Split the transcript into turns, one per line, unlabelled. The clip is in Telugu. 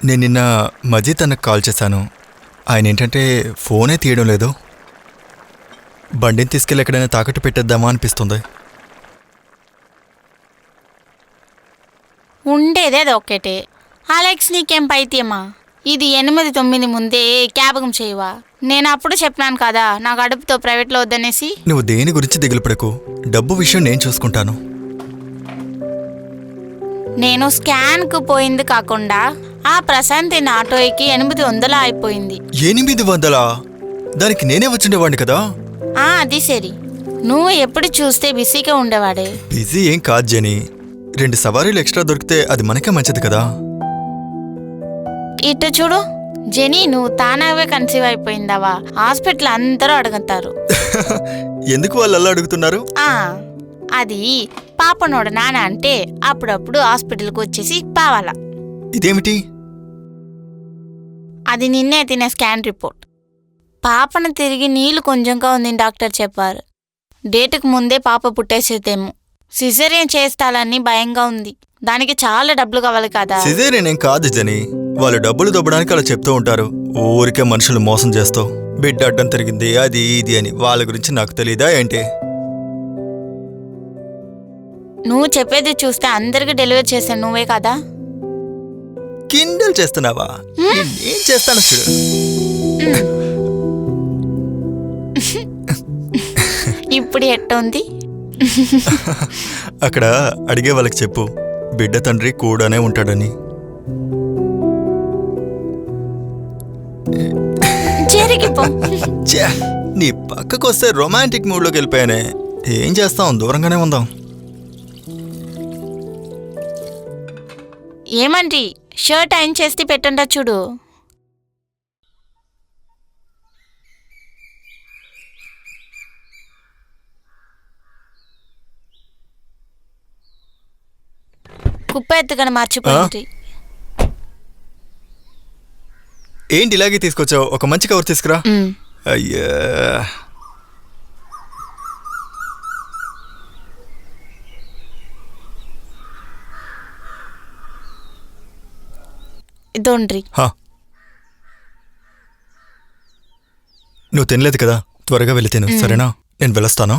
నేను నిన్న మజీద్ అన్నకు కాల్ చేశాను. ఆయన ఏంటంటే ఫోనే తీయడం లేదు. బండిని తీసుకెళ్ళి ఎక్కడైనా తాకట్టు పెట్టేద్దామా అనిపిస్తుంది.
ఉండేదే అది ఒక్కటే. అలెక్స్ నీకేం పైత్యమా? ఇది 8-9 ముందే జ్ఞాపకం చేయవా? నేను అప్పుడు చెప్పాను కదా నా గడుపుతో ప్రైవేట్లో వద్దనేసి.
నువ్వు దేని గురించి దిగులు పడకు, డబ్బు విషయం నేను చూసుకుంటాను.
నేను స్కాన్కు పోయింది కాకుండా ఆ ప్రశాంత్ ఆటో ఎక్కి 800 అయిపోయింది.
800? దానికి నేనే వచ్చిండేవాడిని కదా.
అది సరి, నువ్వు ఎప్పుడు చూస్తే బిజీగా ఉండేవాడే.
బిజీ ఏం కాదు జెనీ, 2 సవారీలు ఎక్స్ట్రా దొరికితే అది మనకే మంచిది కదా.
ఇటు చూడు జెనీ, నువ్వు తానావే కన్సీవ్ అయిపోయిందావా? హాస్పిటల్ అందరూ అడుగుతారు.
ఎందుకు వాళ్ళు అలా అడుగుతున్నారు?
అది పాపనోడు నాన్న అంటే అప్పుడప్పుడు హాస్పిటల్కి వచ్చేసి పావాలా.
ఇదేమిటి?
అది నిన్నే తినే స్కాన్ రిపోర్ట్. పాపను తిరిగి నీళ్లు కొంచెంగా ఉంది డాక్టర్ చెప్పారు. డేటుకు ముందే పాప పుట్టేసేదేమో. సిజేరియన్ చేస్తాలని భయంగా ఉంది. దానికి చాలా డబ్బులు కావాలి కదా.
సిజేరియన్ ఏం కాదు జని, వాళ్ళు డబ్బులు దొబ్బడానికి అలా చెప్తూ ఉంటారు. ఊరికే మనుషులు మోసం చేస్తావు. బిడ్డ అడ్డం తిరిగింది అది ఇది అని. వాళ్ళ గురించి నాకు తెలీదా ఏంటి?
నువ్వు చెప్పేది చూస్తే అందరికి డెలివరీ చేశాను నువ్వే కదా.
కిండల్ చేస్తున్నావా? ఏం చేస్తాను చూడు.
ఇప్పుడు ఎట్టుంది?
అక్కడ అడిగే వాళ్ళకి చెప్పు, బిడ్డ తండ్రి కూడానే ఉంటాడని. నీ పక్కకు వస్తే రొమాంటిక్ మూడ్లోకి వెళ్ళిపోయానే. ఏం చేస్తాం, దూరంగానే ఉందాం.
ఏమండి, షర్ట్ ఐన్ చేసి పెట్టండా చూడు. కుప్ప ఎత్తుకని మర్చిపోయింది.
ఏంటి ఇలాగే తీసుకొచ్చావు? ఒక మంచి కవర్ తీసుకురా. అయ్యా,
ఇదోండ్రి.
నువ్వు తినలేదు కదా, త్వరగా వెళ్ళి తిను. సరేనా? నేను వెళ్ళొస్తాను.